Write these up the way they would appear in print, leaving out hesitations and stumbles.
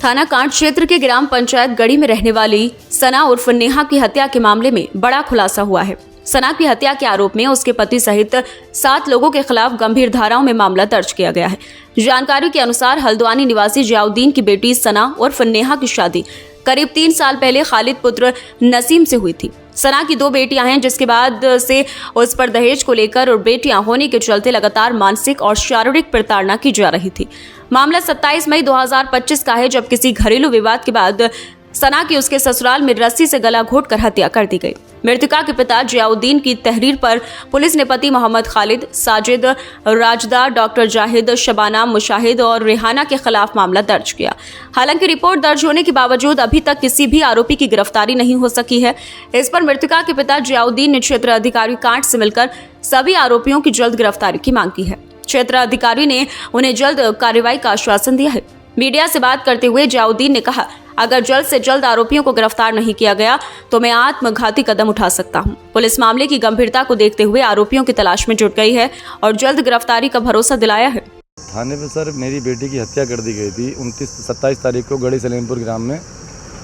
थाना कांड क्षेत्र के ग्राम पंचायत गढ़ी में रहने वाली सना उर्फ नेहा की हत्या के मामले में बड़ा खुलासा हुआ है। सना की हत्या के आरोप में उसके पति सहित 7 लोगों के खिलाफ गंभीर धाराओं में मामला दर्ज किया गया है। जानकारी के अनुसार हल्द्वानी निवासी जियाउद्दीन की बेटी सना उर्फ नेहा की शादी करीब 3 साल पहले खालिद पुत्र नसीम से हुई थी। सना की 2 बेटियां हैं, जिसके बाद से उस पर दहेज को लेकर और बेटियां होने के चलते लगातार मानसिक और शारीरिक प्रताड़ना की जा रही थी। मामला 27 मई 2025 का है, जब किसी घरेलू विवाद के बाद सना की उसके ससुराल में रस्सी से गला घोंटकर हत्या कर दी गई। मृतका के पिता जियाउद्दीन की तहरीर पर पुलिस ने पति मोहम्मद खालिद, साजिद, राजदा, डॉक्टर जाहिद, शबाना, मुशाहिद और रेहाना के खिलाफ मामला दर्ज किया। हालांकि रिपोर्ट दर्ज होने के बावजूद अभी तक किसी भी आरोपी की गिरफ्तारी नहीं हो सकी है। इस पर मृतका के पिता जियाउद्दीन ने क्षेत्र अधिकारी कांड से मिलकर सभी आरोपियों की जल्द गिरफ्तारी की मांग की है। क्षेत्र अधिकारी ने उन्हें जल्द कार्रवाई का आश्वासन दिया है। मीडिया से बात करते हुए जियाउद्दीन ने कहा, अगर जल्द से जल्द आरोपियों को गिरफ्तार नहीं किया गया तो मैं आत्मघाती कदम उठा सकता हूं। पुलिस मामले की गंभीरता को देखते हुए आरोपियों की तलाश में जुट गई है और जल्द गिरफ्तारी का भरोसा दिलाया है। थाने में सर मेरी बेटी की हत्या कर दी गई थी 27 तारीख को गढ़ी सलीमपुर ग्राम में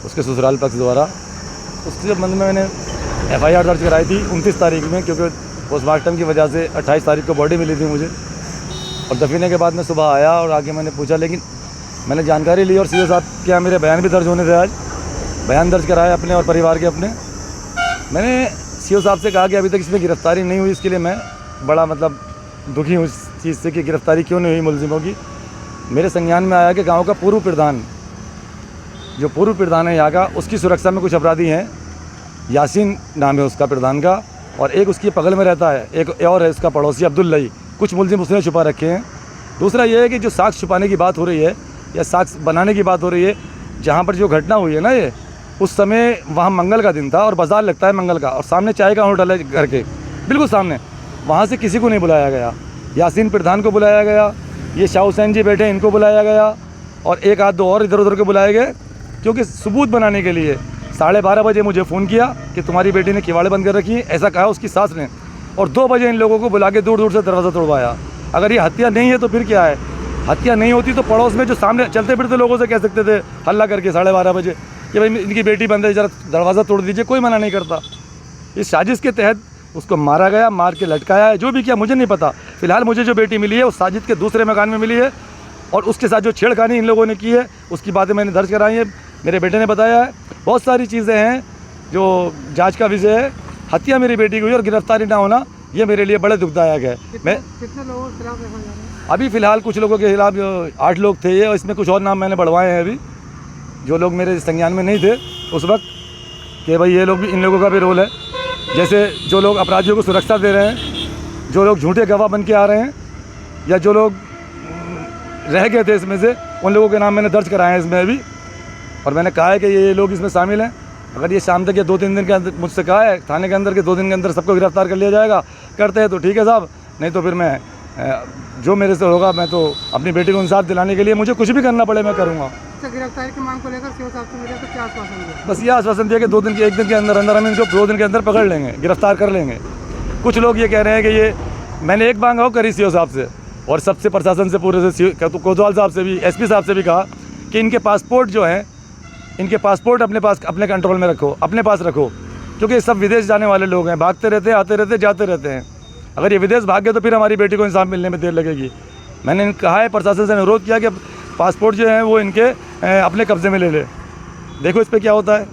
उसके ससुराल पक्ष द्वारा। उसके संबंध में मैंने FIR दर्ज कराई थी 29 तारीख में, क्योंकि पोस्टमार्टम की वजह से 28 तारीख को बॉडी मिली थी मुझे। और दफीने के बाद मैं सुबह आया और आके मैंने पूछा, लेकिन मैंने जानकारी ली और सीओ साहब के यहाँ मेरे बयान भी दर्ज होने थे। आज बयान दर्ज कराया अपने और परिवार के अपने। मैंने सीओ साहब से कहा कि अभी तक इसमें गिरफ्तारी नहीं हुई, इसके लिए मैं बड़ा दुखी हूँ इस चीज़ से कि गिरफ्तारी क्यों नहीं हुई मुलजिमों की। मेरे संज्ञान में आया कि गांव का पूर्व प्रधान, जो पूर्व प्रधान है यहाँ का, उसकी सुरक्षा में कुछ अपराधी हैं। यासीन नाम है उसका प्रधान का, और एक उसकी बगल में रहता है, एक और है उसका पड़ोसी अब्दुल्लाई। कुछ मुलजिम उसने छुपा रखे हैं। दूसरा ये है कि जो साक्ष्य छुपाने की बात हो रही है या साक्ष्य बनाने की बात हो रही है, जहाँ पर जो घटना हुई है ना, ये उस समय वहाँ मंगल का दिन था और बाज़ार लगता है मंगल का, और सामने चाय का होटल है घर के बिल्कुल सामने। वहाँ से किसी को नहीं बुलाया गया। यासीन प्रधान को बुलाया गया, ये शाह हुसैन जी बैठे इनको बुलाया गया, और एक आध 2 और इधर उधर के बुलाए गए, क्योंकि सबूत बनाने के लिए। 12:30 बजे मुझे फ़ोन किया कि तुम्हारी बेटी ने किवाड़े बंद कर रखी है, ऐसा कहा उसकी सास ने, और 2 बजे इन लोगों को बुला के दूर दूर से दरवाज़ा तोड़वाया। अगर ये हत्या नहीं है तो फिर क्या है? हत्या नहीं होती तो पड़ोस में जो सामने चलते फिरते लोगों से कह सकते थे हल्ला करके 12:30 बजे कि भाई इनकी बेटी बंद है, जरा दरवाज़ा तोड़ दीजिए, कोई मना नहीं करता। इस साजिश के तहत उसको मारा गया, मार के लटकाया है। जो भी किया मुझे नहीं पता। फिलहाल मुझे जो बेटी मिली है वो साजिद के दूसरे मकान में मिली है, और उसके साथ जो छेड़खानी इन लोगों ने की है उसकी बातें मैंने दर्ज कराई है, मेरे बेटे ने बताया है। बहुत सारी चीज़ें हैं जो जाँच का विषय है। हत्या मेरी बेटी की हुई और गिरफ्तारी ना होना ये मेरे लिए बड़े दुखदायक है। कितने लोगों के खिलाफ देखा जा रहा है? अभी फ़िलहाल कुछ लोगों के खिलाफ 8 लोग थे ये, और इसमें कुछ और नाम मैंने बढ़वाए हैं अभी, जो लोग मेरे संज्ञान में नहीं थे उस वक्त, कि भाई ये लोग भी, इन लोगों का भी रोल है। जैसे जो लोग अपराधियों को सुरक्षा दे रहे हैं, जो लोग झूठे गवाह बन के आ रहे हैं, या जो लोग रह गए थे इसमें से, उन लोगों के नाम मैंने दर्ज कराए हैं इसमें अभी। और मैंने कहा है कि ये लोग इसमें शामिल हैं। अगर ये शाम तक या 2-3 दिन के अंदर, मुझसे कहा है थाने के अंदर के 2 दिन के अंदर सबको गिरफ्तार कर लिया जाएगा, करते हैं तो ठीक है साहब, नहीं तो फिर मैं जो मेरे से होगा, मैं तो अपनी बेटी को इंसाफ दिलाने के लिए मुझे कुछ भी करना पड़े मैं करूँगा। गिरफ्तारी की मांग को लेकर सीओ साहब से मिले तो क्या आश्वासन दिया? बस ये आश्वासन दिया कि 1 दिन के अंदर अंदर हम इनको 2 दिन के अंदर पकड़ लेंगे, गिरफ्तार कर लेंगे। कुछ लोग ये कह रहे हैं कि ये, मैंने एक मांग और करी सीओ साहब से और सबसे प्रशासन से, पूरे से, कोतवाल साहब से भी, SP साहब से भी कहा कि इनके पासपोर्ट जो हैं, इनके पासपोर्ट अपने पास, अपने कंट्रोल में रखो, अपने पास रखो, क्योंकि सब विदेश जाने वाले लोग हैं, भागते रहते हैं, आते रहते हैं, जाते रहते हैं। अगर ये विदेश भाग गए तो फिर हमारी बेटी को इंसाफ मिलने में देर लगेगी। मैंने कहा है, प्रशासन से अनुरोध किया कि पासपोर्ट जो है वो इनके अपने कब्जे में ले ले। देखो इस पर क्या होता है।